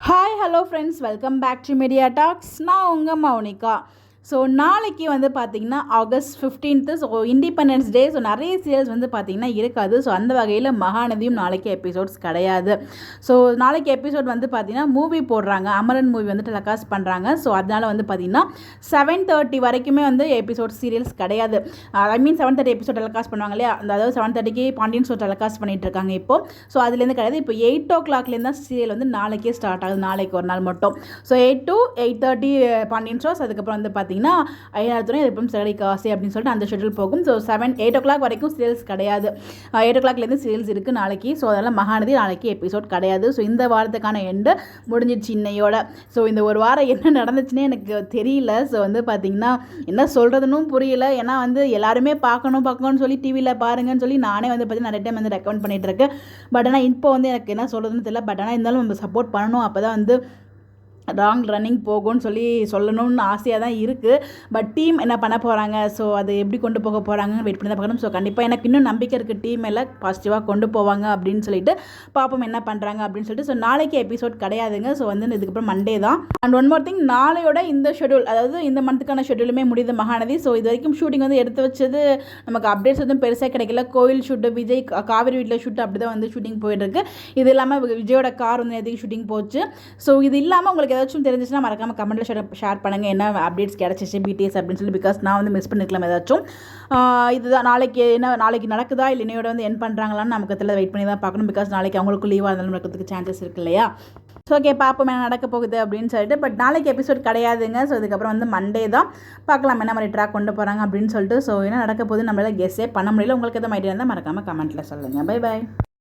Hi hello friends, welcome back to Media Talks. நான் உங்கள் மௌனிகா. ஸோ நாளைக்கு வந்து பார்த்திங்கன்னா August 15th. So independence day. So நிறைய சீரியல்ஸ் வந்து பார்த்திங்கன்னா இருக்காது. ஸோ அந்த வகையில் மகாநதியும் நாளைக்கு எபிசோட்ஸ் கிடையாது. ஸோ நாளைக்கு எபிசோட் வந்து பார்த்திங்கன்னா மூவி போடுறாங்க, அமரன் மூவி வந்து டெலிகாஸ்ட் பண்ணுறாங்க. ஸோ அதனால் வந்து பார்த்திங்கன்னா 7:30 வரைக்குமே வந்து எபிசோட் சீரியல்ஸ் கிடையாது. ஐ மீன் 7:30 எபிசோட் டெலிகாஸ்ட் பண்ணுவாங்க இல்லையா, அதாவது 7:30க்கு பாண்டியன் ஷோ டெலிகாஸ்ட் பண்ணிகிட்டு இருக்காங்க இப்போது. ஸோ அதுலேருந்து கிடையாது. இப்போ 8 o'clock தான் சீரியல் வந்து நாளைக்கே ஸ்டார்ட் ஆகுது, நாளைக்கு ஒரு நாள் மட்டும். So 8 to 8:30 Pandian shows. அதுக்கப்புறம் வந்து பார்த்திங்கன்னா ஐயாயிரத்துறை எப்பவும் சிறடி காசு அப்படின்னு சொல்லிட்டு அந்த ஷெட்யூல் போகும். ஸோ 8 o'clock வரைக்கும் சீரியல்ஸ் கிடையாது. 8 o'clockலேருந்து சீரியல்ஸ் இருக்குது நாளைக்கு. ஸோ அதனால் மகாநதி நாளைக்கு எபிசோட் கிடையாது. ஸோ இந்த வாரத்துக்கான எண்டு முடிஞ்சிடுச்சு இன்னையோட. ஸோ இந்த ஒரு வாரம் என்ன நடந்துச்சுன்னே எனக்கு தெரியல. ஸோ வந்து பார்த்திங்கன்னா என்ன சொல்கிறதுன்னு புரியல. ஏன்னா வந்து எல்லாருமே பார்க்கணும்னு சொல்லி டிவியில் பாருங்கன்னு சொல்லி நானே வந்து பார்த்திங்கன்னா நிறைய டைம் வந்து ரெக்கமெண்ட் பண்ணிகிட்டு இருக்கேன். பட் ஆனால் இப்போ வந்து எனக்கு என்ன சொல்கிறதுன்னு தெரியல. பட் ஆனால் இருந்தாலும் நம்ம சப்போர்ட் பண்ணணும். அப்போ தான் வந்து லாங் ரன்னிங் போகும்னு சொல்லணும்னு ஆசையாக தான் இருக்குது. பட் டீம் என்ன பண்ண போகிறாங்க, ஸோ அது எப்படி கொண்டு போக போகிறாங்கன்னு வெயிட் பண்ணி தான் பார்க்கணும். ஸோ கண்டிப்பாக எனக்கு இன்னும் நம்பிக்கை இருக்குது, டீம் எல்லாம் பாசிட்டிவாக கொண்டு போவாங்க அப்படின்னு சொல்லிட்டு பார்ப்போம் என்ன பண்ணுறாங்க அப்படின்னு சொல்லிட்டு. ஸோ நாளைக்கு எபிசோட் கிடையாதுங்க. ஸோ வந்து இதுக்கப்புறம் மண்டே தான். அண்ட் ஒன் மோர் திங், நாளையோட இந்த ஷெட்யூல், அதாவது இந்த மந்த்துக்கான ஷெட்யூலுமே முடியுது மகாநதி. ஸோ இது வரைக்கும் ஷூட்டிங் வந்து எடுத்து வச்சது நமக்கு அப்டேட்ஸ் எதுவும் பெருசாக கிடைக்கல. கோயில் ஷூட்டு, விஜய் காவிரி வீட்டில் ஷூட்டு அப்படி தான் வந்து ஷூட்டிங் போயிட்டுருக்கு. இது இல்லாமல் விஜயோட கார் வந்து எதுக்கு ஷூட்டிங் போச்சு. ஸோ இது இல்லாமல் உங்களுக்கு ஏதாச்சும் தெரிஞ்சிச்சுன்னா மறக்காமல் கமெண்ட்டில் ஷேர் பண்ணுங்கள், என்ன அப்டேட்ஸ் கிடச்சிச்சு பிடிஎஸ் அப்படின்னு சொல்லி. பிகாஸ் நான் வந்து மிஸ் பண்ணிருக்கலாம் ஏதாச்சும். இதுதான் நாளைக்கு நடக்குதா இல்லை இன்னையோட வந்து என் பண்ணுறாங்களான்னு நமக்கு தெரியல, வெயிட் பண்ணி தான் பார்க்கணும். பிகாஸ் நாளைக்கு அவங்களுக்கும் லீவாக இருந்தாலும் நடக்கிறதுக்கு சான்சஸ் இருக்கு இல்லையா. ஸோ ஓகே, பார்ப்போம் என்ன நடக்க போகுது அப்படின்னு சொல்லிட்டு. பட் நாளைக்கு எபிசோட் கிடையாதுங்க. ஸோ இதுக்கப்புறம் வந்து மண்டே தான் பார்க்கலாம் என்ன மாதிரி ட்ராக் கொண்டு போகிறாங்க அப்படின்னு சொல்லிட்டு. ஸோ என்ன நடக்க போகுது நம்மளால கெஸ்ஸே பண்ண முடியல. உங்களுக்கு எதாவது ஐடியா இருந்தால் மறக்காமல் கமெண்ட்டில் சொல்லுங்கள். Bye bye.